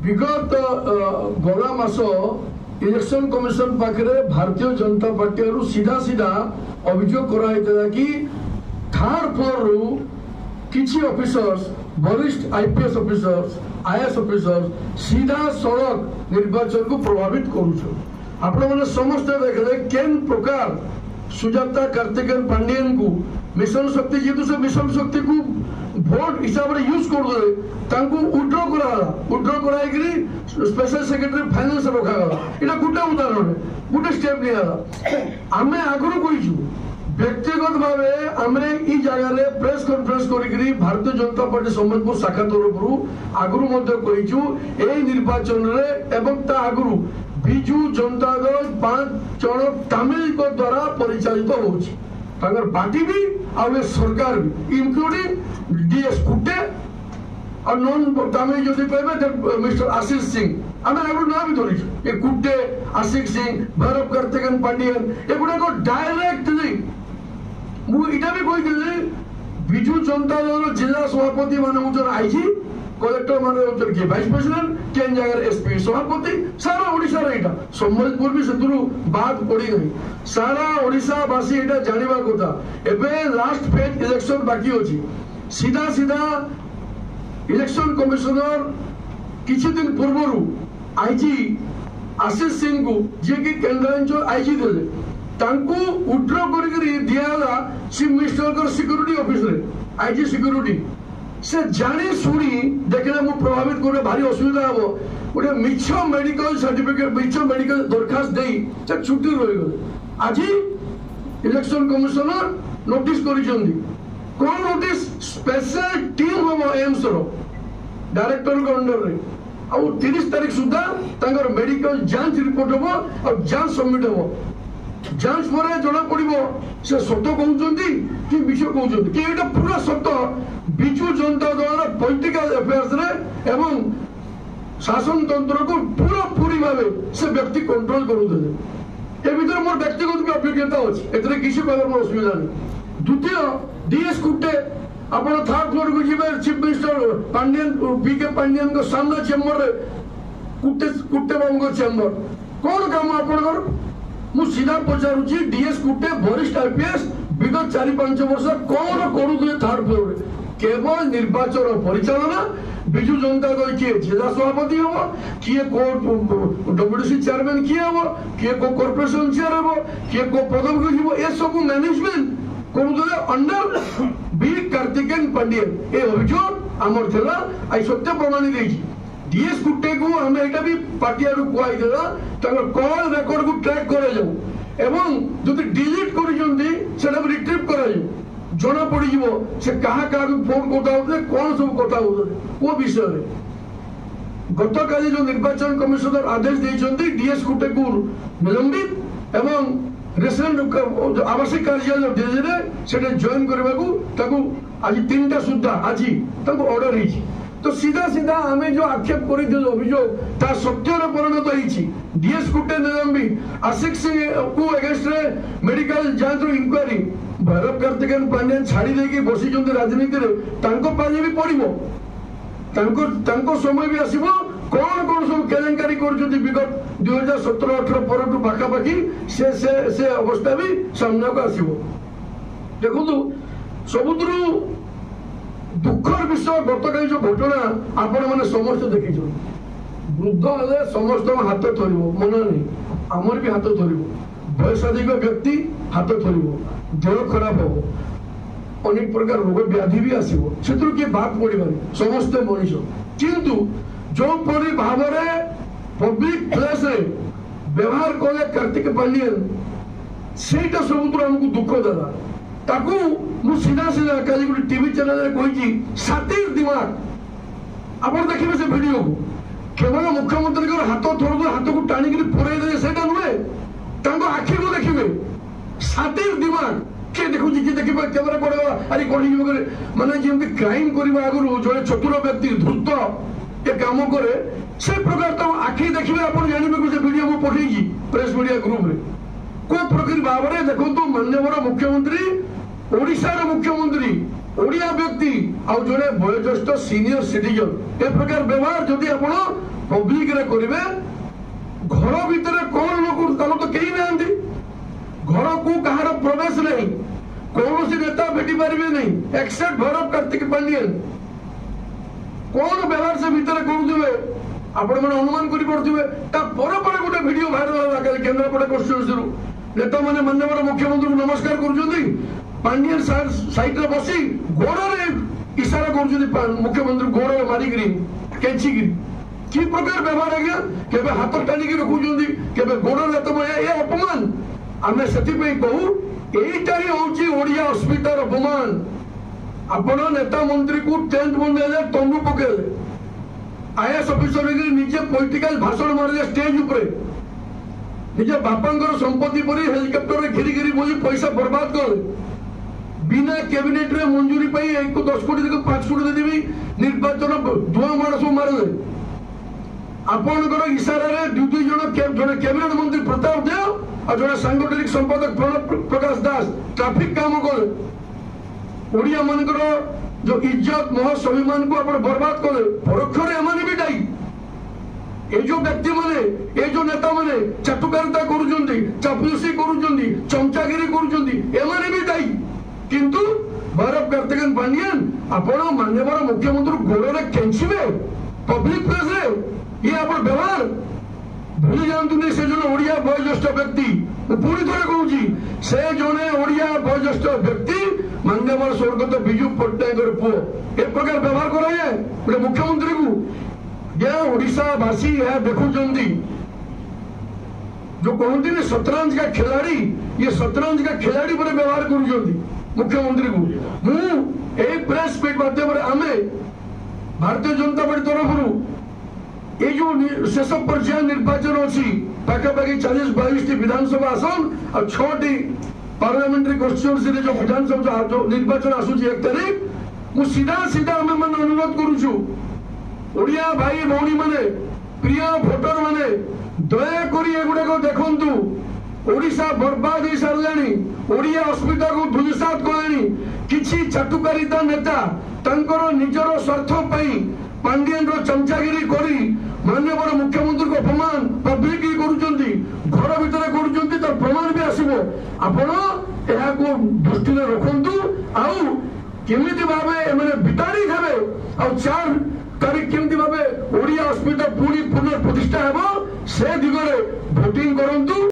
विगत गला मास election commission पाखे भारतीय जनता पार्टी सीधा सीधा अभियोग कराइला कि थर्ड फ्लोर रु किसी ऑफिसर्स वरिष्ठ आईपीएस ऑफिसर्स आईएएस ऑफिसर्स सीधा सड़क निर्वाचन को प्रभावित करुछन। आपण माने समस्त देखले केन प्रकार सुजाता कार्तिकेयन पांडियन को मिशन शक्ति जेतु से मिशन शक्ति को भोट हिसाब रे यूज कर दे तांको उड्रो कराइकरी स्पेशल सेक्रेटरी फाइनेंस रखा गला। इटा गुटे उदाहरण गुटे स्टेप लिया आमे आगुरु कहिछु व्यक्तिगत भाव आमे ई जगह रे press conference करिकरी Bharatiya Janata party Sambalpur शाखा तरफ आगुरु मध्य कहिछु एई निर्वाचन रे एवं ता आगुरु बिजू जनता दल 5 जन तमिल को द्वारा परिचालित होछि तांगर पार्टी भी और सरकार भी इंक्लूडिंग डीएस कुटे और नॉन तमिल जो कहबे मिस्टर आशीष सिंह आमे आगुरु ना भी धरिछु ए कुटे आशीष सिंह भैरव कार्तिकेयन पांडियन एगुडा को डायरेक्टली मु इटा भी कहि बिजू जनता दल जिला सभापति माने उजर आईजी कलेक्टर माने उजर के वाइस प्रेसिडेंट केन जगह एसपी सभापति सारा ओडिसा रे इटा संबलपुर भी सेतुरु बात पड़ी नहीं सारा ओडिसा वासी इटा जानिबा कथा एबे लास्ट फेज इलेक्शन बाकी होची सीधा सीधा इलेक्शन कमिश्नर किछि दिन पूर्वरु आईजी आशीष सिंह को जे कि केंद्रांचल आईजी देले तांको उड्रो करी दियाला चीफ मिनिस्टर को सिक्योरिटी ऑफिस रे आईजी सिक्योरिटी से जानी सुनी देखले मु प्रभावित करे भारी असुविधा हबो गोटे मिछ मेडिकल सर्टिफिकेट मिछ मेडिकल दरखास्त देई से छुट्टी रहि गले आज इलेक्शन कमिश्नर नोटिस करिसंदी कोन नोटिस स्पेशल टीम हबो एम्स रो डायरेक्टर को अंडर रे आ 30 तारीख सुधा तांगर मेडिकल जांच रिपोर्ट हबो और जांच सबमिट हबो जांच पर जना पड़ो से सत कहते कि विष कहते कि ये पूरा सत बिजू जनता दल पॉलिटिकल अफेयर्स रे एवं शासन तंत्र को पूरा पूरी भाव से व्यक्ति कंट्रोल करुले ए भीतर मोर व्यक्तिगत भी अभिज्ञता अच्छी एतरे किसी प्रकार मोर असुविधा नहीं। द्वितीय डीएस कुटे आपण थर्ड फ्लोर को जीवे chief minister Pandian VK Pandian को सामने चेंबर रे कुटे बाबू को चेंबर कौन काम आपनकर मु सीधा पचारुची डीएस कुटे वरिष्ठ आईपीएस विगत 4-5 वर्ष कौन करुले थर्ड फ्लोर रे केवल निर्वाचन परिचालना बिजू जनता दल किए जिला सभापति हम किए को डब्ल्यूसी चेयरमैन किए हम किए को कॉर्पोरेशन चेयर हम किए को पदम को जीव ए सब मैनेजमेंट करुले अंडर बी कार्तिकेयन पांडियन ए अभियोग आमर थला आई सत्य प्रमाणित देछि डीएस कुटे को हमें एटा भी पार्टियारू कुआई देला तांगर कॉल रेकॉर्ड को ट्रैक करे जाऊ एवं जदि डिलीट करि जंदी सेटा रिट्रीव करा जाऊ जना पड़ी जीवो से कहा कहा फोन करता होते कौन सब कथा होते वो विषय रे गतकाली जो निर्वाचन कमिशनर आदेश देइछंती डीएस कुटे को निलंबित एवं रेसिडेंट आवासिक कार्यालय दिल्ली रे सेटा जॉइन करबा को ताको आज 3टा सुद्धा आज ताको ऑर्डर हिची तो सीधा सीधा हमें जो आक्षेप कर अभियोग ता सत्यर परिणत होती डीएस कुटे निलंबित आशिक सिंह को अगेंस्ट रे मेडिकल जांच इंक्वायरी भैरव कार्तिकेयन पांडियन छाड़ी देकी बसी राजनीति रे तांको पानी भी पड़िबो तांको समय भी आसीबो कौन कौन सब केलेंकारी कर विगत 2017-18 पर पाखापाखि से अवस्था भी सामना को आसीबो देखो सबुद्रु दुखर विषय गतकाली जो घटना आपण मैंने समस्त देखी वृद्ध हेले समस्त हाथ थरिबो मन नहीं आमर भी हाथ थरिबो वयसाधिक व्यक्ति हाथ थरिबो देह खराब हो अनेक प्रकार रोग व्याधि भी आसीबो सेतु के बात पड़िबानी समस्त मनीष किंतु जो परी भाव पब्लिक प्लेस रे व्यवहार कले कार्तिक पांडियन सेटा सबुद्र हमको दुख देला ताकू मु सीधा सीधा काली गुडी टीवी चैनल रे कहिची सातिर दिमाग आपण देखिबे से वीडियो को केवल मुख्यमंत्री को हाथ थोड़ हाथ को टाणी के पुराई दे सेटा नुहे तांको आखि को देखिबे सातिर दिमाग के देखु जी देखिबे कैमरा पड़ेगा अरे कोडी करे माने जेमति क्राइम करबा आगु जने चतुर व्यक्ति धूर्त ए काम करे से प्रकार तो आखि देखिबे आपण जानिबे को से वीडियो मु पठेगी प्रेस मीडिया ग्रुप रे को प्रकार भाव रे देखंतु माननीय मुख्यमंत्री ओडिशा रे मुख्यमंत्री ओडिया व्यक्ति आउ जड़े वयोज्येष्ठ सीनियर सिटीजन ए प्रकार व्यवहार जदि आपण पब्लिक रे करिवे घर भितर कौन लोग तो कहीं ना घर को कहार प्रवेश नहीं कौन सी नेता भेटी पारे नहीं एक्सेप्ट भैरव कार्तिक पांडियन कौन व्यवहार से भितर करुवे आपण मैंने अनुमान कर गोटे वीडियो भाइराल केन्द्रापड़ा कन्स्टिट्यूएंसी नेता मैंने माननीय मुख्यमंत्री नमस्कार कर पांडियन साइड रे बसी गोड़ इशारा कर मुख्यमंत्री गोड़ मारिकी केचिकी कि प्रकार व्यवहार आज्ञा केबे हाथ टाणिकी रखुଛନ୍ତି केबे गोड़ लेत ये अपमान आमे सेति पे कहू एटा ही होची ओडिया अस्मितार अपमान आपण नेता मंत्री को टेंट बंदेले तंबू पकेले आईएएस ऑफिसर निजे पॉलिटिकल भाषण मारे स्टेज ऊपर निजे बापांकर संपत्ति पर हेलिकॉप्टर रे घिरी घिरी बोली पैसा बर्बाद कर बिना कैबिनेट रे मंजूरी पाई 10 कोटी देखो 5 कोटी दे देबी निर्वाचन धुआं मार सब मार दे आपनकर इशारा रे दुई जण जने कैबिनेट मंत्री प्रताप देव और जने सांगठनिक संपादक प्रणब प्रकाश दास ट्रैफिक काम कर ओडिया मानकर जो इज्जत मोह स्वाभिमान को आपण बर्बाद करे परोक्ष रे एमाने भी दायी ए जो व्यक्ति माने ए जो नेता माने चाटुकारिता करूजंती चापलूसी करूजंती चमचागिरी करूजंती एमाने भी दायी किंतु भैरव कार्तिकेयन पांडियन आपण माननीय मुख्यमंत्री गोड़ रे केंचिबे पब्लिक प्लेस रे ये आपण व्यवहार भूली जातुनी से जन ओडिया वयोज्येष्ठ व्यक्ति पुणी थे कहूँ से जड़े ओडिया वयोज्येष्ठ व्यक्ति माननीय स्वर्गत विजु पट्टनायक पुओ ए प्रकार व्यवहार कराए गोटे मुख्यमंत्री को या ओडिशावासी यह देखुं जो कहते शतरंज का खिलाड़ी ये शतरंज का खिलाड़ी पर व्यवहार कर मुख्यमंत्री को मुझे प्रेस मीट माध्यम आमे भारतीय जनता पार्टी तरफ ये जो शेष पर्याय निर्वाचन अच्छी पाखापाखि 40-42 विधानसभा आसन और 6टी पार्लियामेंट्री कन्स्टिट्यूएंसी जो विधानसभा जो निर्वाचन आसूची 1 तारीख मु सीधा सीधा आम मैंने अनुरोध करुचु ओडिया भाई भौणी माने प्रिय भोटर माने दयाकोरी एगुड़ाक देखंतु ओडिशा बर्बाद हो सारे ओडिया अस्मिता को धूलिसात कले किसी चाटुकारिता नेता तांकर निजर स्वार्थ पाई पांडियन चमचागिरी करी माननीय मुख्यमंत्री को अपमान पब्लिक ही करुचंती घर भितर करुचंती तार प्रमाण भी आसीबो आपण एहा को दृष्टि में रखंतु आउ केमिति भाबे एमाने बिताड़ी हेबे आ 4 तारीख केमिति भाबे ओडिया अस्मिता पुणी पुनर्प्रतिष्ठा हेबो से दिगरे वोटिंग करंतु।